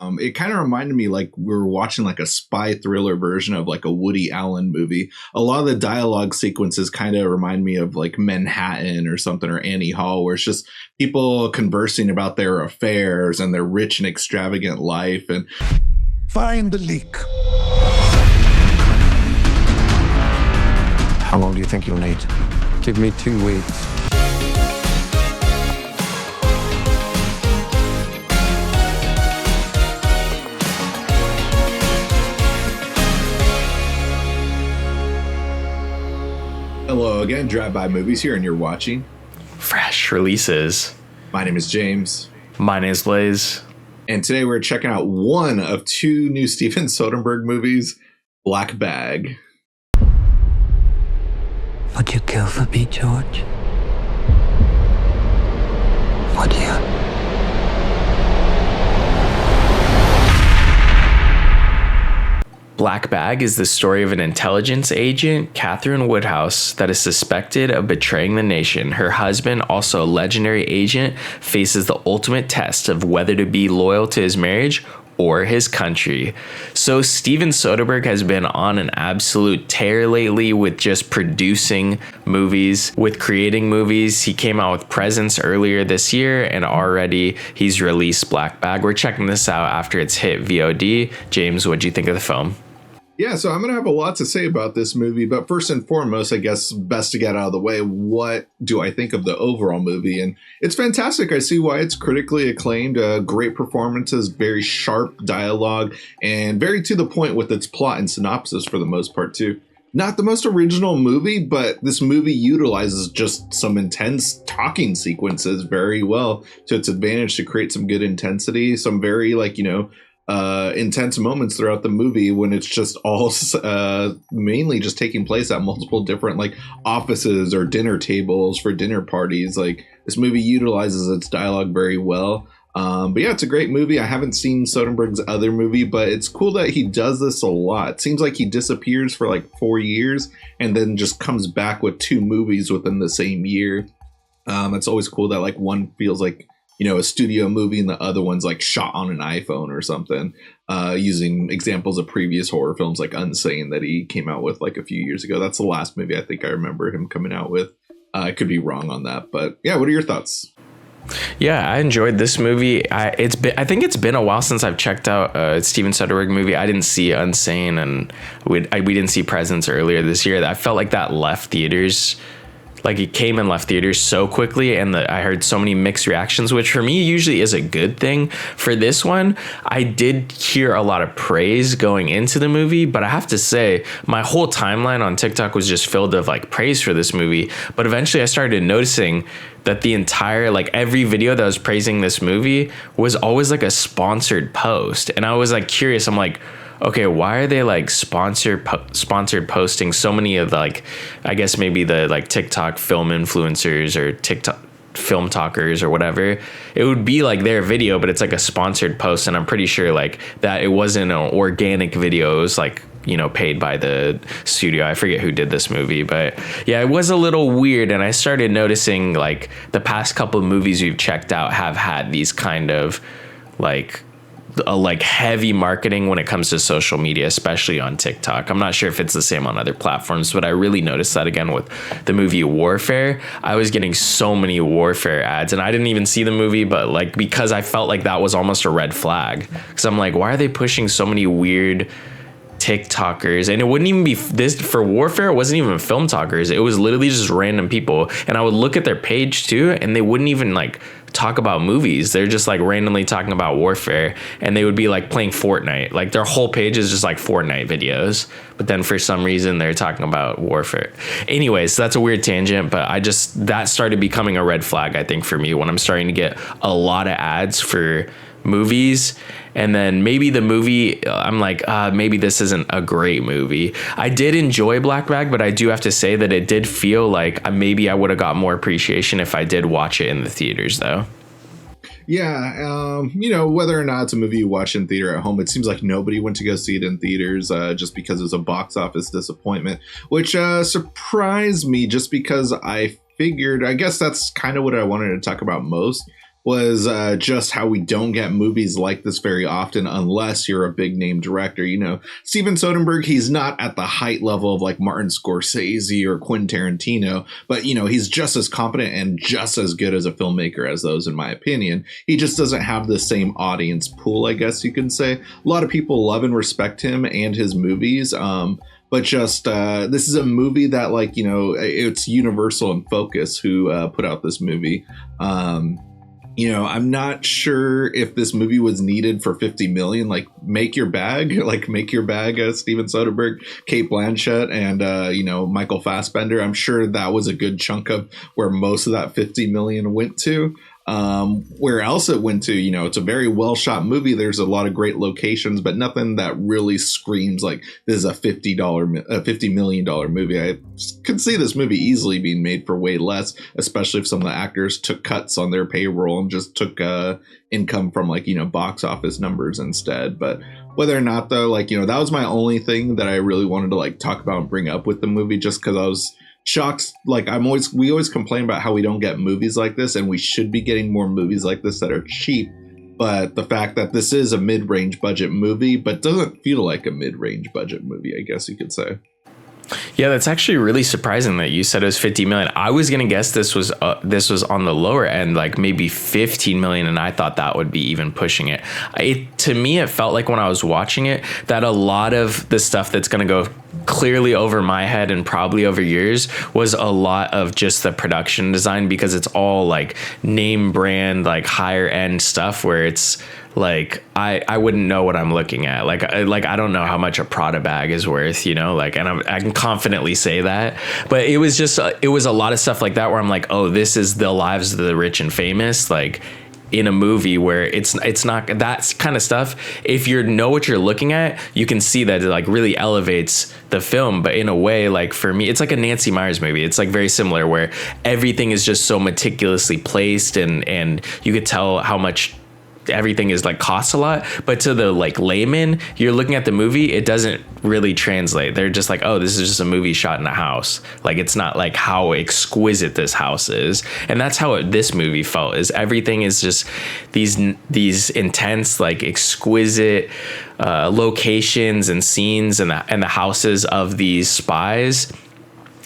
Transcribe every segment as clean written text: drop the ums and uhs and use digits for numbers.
It kind of reminded me like we were watching like a spy thriller version of like a Woody Allen movie. A lot of the dialogue sequences kind of remind me of like Manhattan or something, or Annie Hall, where it's just people conversing about their affairs and their rich and extravagant life. And find the leak. How long do you think you'll need? Give me 2 weeks. hello again, Drive By Movies here, and you're watching Fresh Releases. My name is James. My name is Blaise. And today we're checking out one of two new Steven Soderbergh movies, Black Bag. Would you kill for me, George? Would you? Black Bag is the story of an intelligence agent, Catherine Woodhouse, that is suspected of betraying the nation. Her husband, also a legendary agent, faces the ultimate test of whether to be loyal to his marriage or his country. So Steven Soderbergh has been on an absolute tear lately with just producing movies, with creating movies. He came out with Presence earlier this year, and already he's released Black Bag. We're checking this out after it's hit VOD. James, what'd you think of the film? Yeah, so I'm going to have a lot to say about this movie, but first and foremost, I guess best to get out of the way, what do I think of the overall movie? And it's fantastic. I see why it's critically acclaimed. Great performances, very sharp dialogue, and very to the point with its plot and synopsis for the most part, too. Not the most original movie, but this movie utilizes just some intense talking sequences very well to its advantage to create some good intensity, some very, intense moments throughout the movie when it's just all mainly just taking place at multiple different offices or dinner tables for dinner parties. Like, this movie utilizes its dialogue very well. But yeah, it's a great movie. I haven't seen Soderbergh's other movie, but it's cool that he does this a lot. It seems like he disappears for 4 years and then just comes back with 2 movies within the same year. It's always cool that one feels like a studio movie and the other one's shot on an iPhone or something, using examples of previous horror films like Unsane that he came out with a few years ago. That's the last movie I think I remember him coming out with. I could be wrong on that, but yeah, what are your thoughts? Yeah, I enjoyed this movie. I think it's been a while since I've checked out a Steven Soderbergh movie. I didn't see Unsane, and we didn't see Presence earlier this year. I felt like that left theaters. It came and left theaters so quickly, and I heard so many mixed reactions, which for me usually is a good thing. For this one, I did hear a lot of praise going into the movie, but I have to say my whole timeline on TikTok was just filled of praise for this movie. But eventually I started noticing that the entire every video that was praising this movie was always a sponsored post, and I was curious. I'm like, okay, why are they sponsored posting so many of I guess maybe the TikTok film influencers or TikTok film talkers or whatever? It would be their video, but it's a sponsored post, and I'm pretty sure that it wasn't an organic video. It was paid by the studio. I forget who did this movie, but yeah, it was a little weird. And I started noticing the past couple of movies we've checked out have had these kind of heavy marketing when it comes to social media, especially on TikTok. I'm not sure if it's the same on other platforms, but I really noticed that again with the movie Warfare. I was getting so many Warfare ads, and I didn't even see the movie, but because I felt that was almost a red flag, because I'm why are they pushing so many weird TikTokers? And it wouldn't even be this for Warfare. It wasn't even film talkers. It was literally just random people, and I would look at their page too, and they wouldn't even talk about movies. They're just randomly talking about Warfare, and they would be playing Fortnite. Their whole page is just Fortnite videos, but then for some reason they're talking about Warfare. Anyways, that's a weird tangent, but that started becoming a red flag, I think, for me, when I'm starting to get a lot of ads for movies, and then maybe the movie, I'm maybe this isn't a great movie. I did enjoy Black Bag, but I do have to say that it did feel maybe I would have got more appreciation if I did watch it in the theaters, though. Yeah, whether or not it's a movie you watch in theater at home, it seems like nobody went to go see it in theaters just because it was a box office disappointment, which surprised me just because I figured, I guess that's kind of what I wanted to talk about most. was just how we don't get movies like this very often unless you're a big name director. You know, Steven Soderbergh, he's not at the height level of like Martin Scorsese or Quentin Tarantino, but, you know, he's just as competent and just as good as a filmmaker as those, in my opinion. He just doesn't have the same audience pool, I guess you can say. A lot of people love and respect him and his movies. But just this is a movie that, like, you know, it's Universal and Focus who put out this movie. You know, I'm not sure if this movie was needed for 50 million. Like, make your bag, Steven Soderbergh, Cate Blanchett, and, you know, Michael Fassbender. I'm sure that was a good chunk of where most of that 50 million went to. Where else it went to, you know, it's a very well shot movie. There's a lot of great locations, but nothing that really screams like this is a $50 million movie. I could see this movie easily being made for way less, especially if some of the actors took cuts on their payroll and just took income from, like, you know, box office numbers instead. But whether or not, though, like, you know, that was my only thing that I really wanted to like talk about and bring up with the movie, just because I was shocked. Like, we always complain about how we don't get movies like this, and we should be getting more movies like this that are cheap. But the fact that this is a mid-range budget movie, but doesn't feel like a mid-range budget movie, I guess you could say. Yeah, that's actually really surprising that you said it was 50 million. I was gonna guess this was on the lower end, like maybe 15 million, and I thought that would be even pushing it. To me, it felt like when I was watching it that a lot of the stuff that's gonna go clearly over my head and probably over yours was a lot of just the production design, because it's all like name brand, like higher end stuff where it's like I wouldn't know what I'm looking at. Like I don't know how much a Prada bag is worth, you know, like, and I can confidently say that. But it was a lot of stuff like that where I'm like, oh, this is the lives of the rich and famous, like, in a movie where it's not that kind of stuff. If you know what you're looking at, you can see that it like really elevates the film. But in a way, like for me, it's like a Nancy Meyers movie. It's like very similar, where everything is just so meticulously placed, and you could tell how much everything is like costs a lot. But to the like layman, you're looking at the movie, it doesn't really translate. They're just like, oh, this is just a movie shot in a house. Like, it's not like how exquisite this house is. And that's how this movie felt, is everything is just these intense, like exquisite locations and scenes and the houses of these spies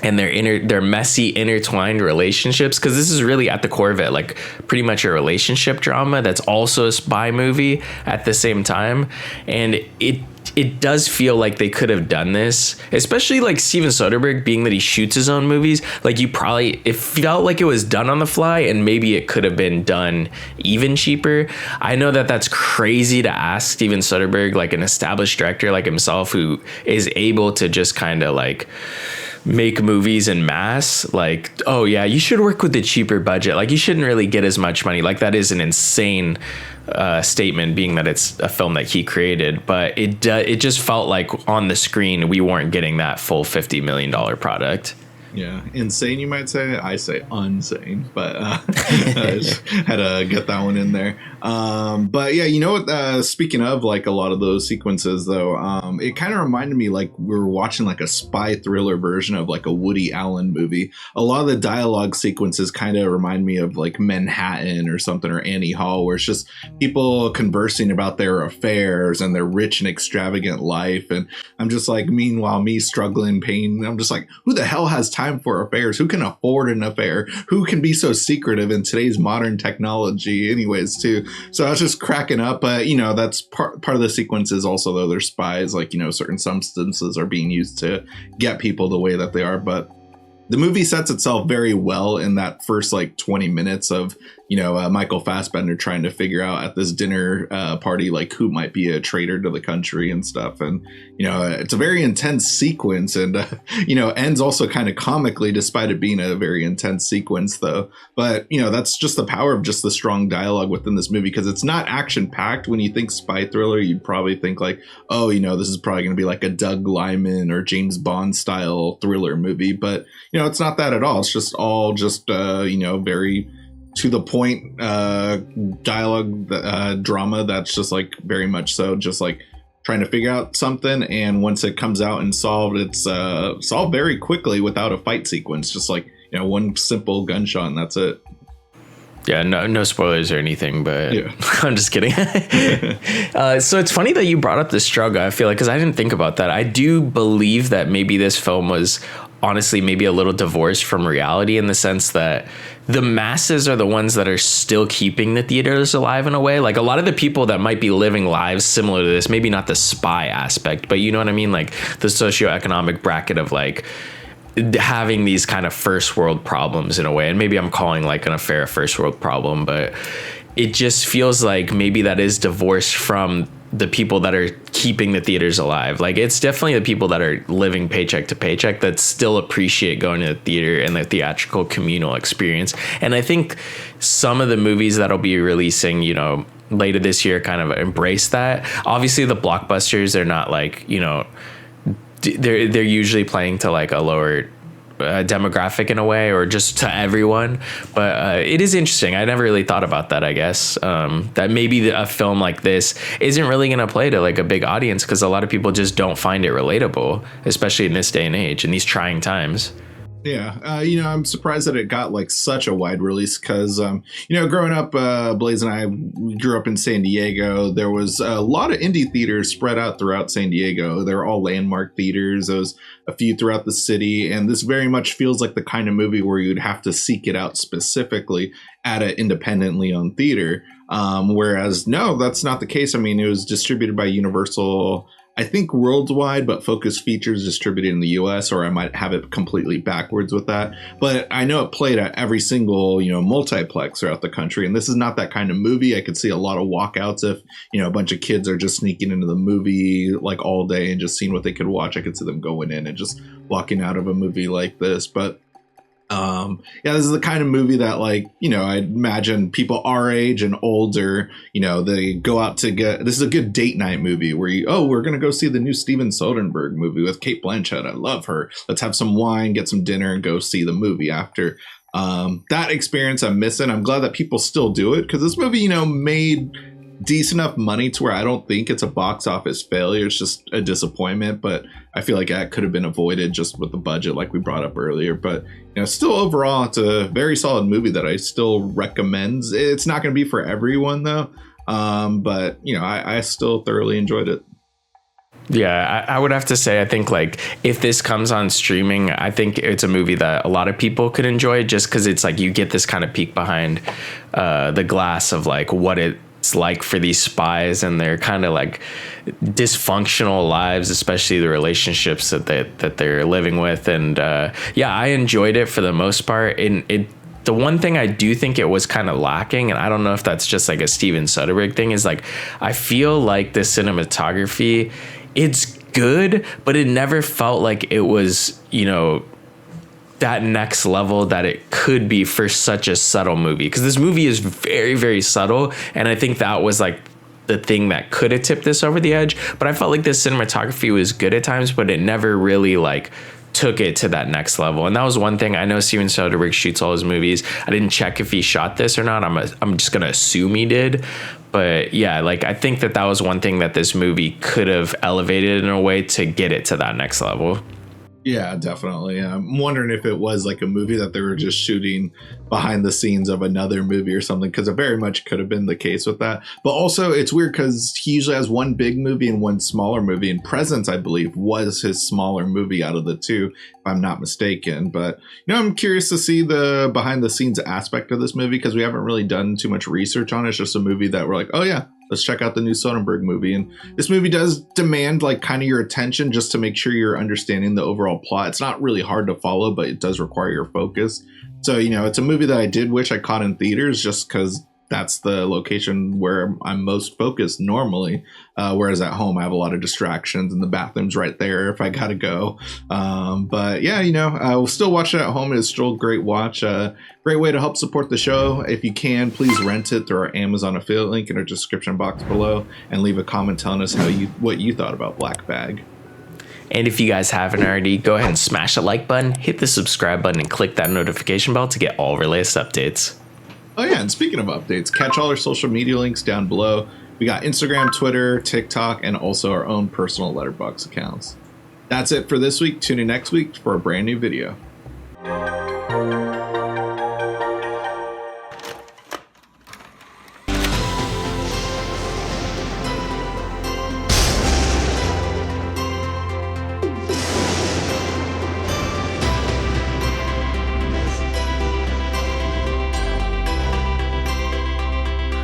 and their messy intertwined relationships, because this is really at the core of it, like pretty much a relationship drama that's also a spy movie at the same time. And it does feel like they could have done this, especially like Steven Soderbergh, being that he shoots his own movies. Like, it felt like it was done on the fly, and maybe it could have been done even cheaper. I know that that's crazy to ask Steven Soderbergh, like an established director like himself, who is able to just kind of like make movies in mass, like, oh yeah, you should work with the cheaper budget, like you shouldn't really get as much money. Like, that is an insane statement, being that it's a film that he created. But it just felt like on the screen we weren't getting that full $50 million product. Yeah, insane, you might say. I say unsane, but I just had to get that one in there. But yeah, you know what? Speaking of like a lot of those sequences, though, it kind of reminded me like we were watching like a spy thriller version of like a Woody Allen movie. A lot of the dialogue sequences kind of remind me of like Manhattan or something, or Annie Hall, where it's just people conversing about their affairs and their rich and extravagant life. And I'm just like, meanwhile, me struggling, pain. I'm just like, who the hell has time for affairs? Who can afford an affair? Who can be so secretive in today's modern technology anyways too? So I was just cracking up. But you know, that's part of the sequence is also, though, they're spies, like, you know, certain substances are being used to get people the way that they are. But the movie sets itself very well in that first like 20 minutes of, you know, Michael Fassbender trying to figure out at this dinner party, like, who might be a traitor to the country and stuff. And, you know, it's a very intense sequence, and, you know, ends also kind of comically, despite it being a very intense sequence, though. But, you know, that's just the power of just the strong dialogue within this movie, because it's not action packed. When you think spy thriller, you'd probably think like, oh, you know, this is probably going to be like a Doug Liman or James Bond style thriller movie. But, you know, it's not that at all. It's just all just, you know, very to the point dialogue drama that's just like very much so just like trying to figure out something, and once it comes out and solved, it's solved very quickly without a fight sequence, just like, you know, one simple gunshot and that's it. Yeah, no spoilers or anything, but yeah. I'm just kidding. So it's funny that you brought up the struggle, I feel like, because I didn't think about that. I do believe that maybe this film was honestly maybe a little divorced from reality, in the sense that the masses are the ones that are still keeping the theaters alive in a way. Like a lot of the people that might be living lives similar to this, maybe not the spy aspect, but you know what I mean? Like the socioeconomic bracket of like having these kind of first world problems in a way. And maybe I'm calling like an affair a first world problem, but it just feels like maybe that is divorced from the people that are keeping the theaters alive. Like it's definitely the people that are living paycheck to paycheck that still appreciate going to the theater and the theatrical communal experience. And I think some of the movies that'll be releasing, you know, later this year kind of embrace that. Obviously the blockbusters are not like, you know, they're usually playing to like a lower demographic in a way, or just to everyone. But it is interesting. I never really thought about that, I guess, that maybe a film like this isn't really going to play to like a big audience, because a lot of people just don't find it relatable, especially in this day and age, in these trying times. Yeah, you know, I'm surprised that it got like such a wide release, because, you know, growing up, Blaise and I grew up in San Diego. There was a lot of indie theaters spread out throughout San Diego. They were all landmark theaters. There was a few throughout the city, and this very much feels like the kind of movie where you'd have to seek it out specifically at an independently owned theater. Whereas, no, that's not the case. I mean, it was distributed by Universal, I think worldwide, but Focus Features distributed in the US, or I might have it completely backwards with that. But I know it played at every single, you know, multiplex throughout the country. And this is not that kind of movie. I could see a lot of walkouts if, you know, a bunch of kids are just sneaking into the movie like all day and just seeing what they could watch. I could see them going in and just walking out of a movie like this. But yeah, this is the kind of movie that, like, you know, I'd imagine people our age and older, you know, they go out to get, this is a good date night movie where we're going to go see the new Steven Soderbergh movie with Cate Blanchett. I love her. Let's have some wine, get some dinner, and go see the movie after. That experience I'm missing. I'm glad that people still do it, because this movie, you know, made decent enough money to where I don't think it's a box office failure. It's just a disappointment, but I feel like that could have been avoided just with the budget like we brought up earlier. But, you know, still overall, it's a very solid movie that I still recommend. It's not going to be for everyone though, but, you know, I still thoroughly enjoyed it. Yeah, I would have to say, I think like if this comes on streaming, I think it's a movie that a lot of people could enjoy, just because it's like you get this kind of peek behind the glass of like what it's like for these spies and their kind of like dysfunctional lives, especially the relationships that they're living with. And yeah, I enjoyed it for the most part. And the one thing I do think it was kind of lacking, and I don't know if that's just like a Steven Soderbergh thing, is like I feel like the cinematography, it's good, but it never felt like it was, you know, that next level that it could be for such a subtle movie, because this movie is very, very subtle, and I think that was like the thing that could have tipped this over the edge. But I felt like the cinematography was good at times, but it never really like took it to that next level. And that was one thing. I know Steven Soderbergh shoots all his movies. I didn't check if he shot this or not. I'm just gonna assume he did. But yeah, like I think that was one thing that this movie could have elevated in a way to get it to that next level. Yeah, definitely. I'm wondering if it was like a movie that they were just shooting behind the scenes of another movie or something, because it very much could have been the case with that. But also it's weird because he usually has one big movie and one smaller movie, and Presence, I believe, was his smaller movie out of the two, if I'm not mistaken. But, you know, I'm curious to see the behind the scenes aspect of this movie, because we haven't really done too much research on it. It's just a movie that we're like, oh yeah, let's check out the new Soderbergh movie. And this movie does demand like kind of your attention just to make sure you're understanding the overall plot. It's not really hard to follow, but it does require your focus. So, you know, it's a movie that I did wish I caught in theaters, just because that's the location where I'm most focused normally. Whereas at home, I have a lot of distractions, and the bathroom's right there if I gotta go. But yeah, you know, I will still watch it at home. It is still a great watch. Great way to help support the show. If you can, please rent it through our Amazon affiliate link in our description box below, and leave a comment telling us what you thought about Black Bag. And if you guys haven't already, go ahead and smash the like button, hit the subscribe button, and click that notification bell to get all of our latest updates. Oh yeah, and speaking of updates, catch all our social media links down below. We got Instagram, Twitter, TikTok, and also our own personal Letterboxd accounts. That's it for this week. Tune in next week for a brand new video.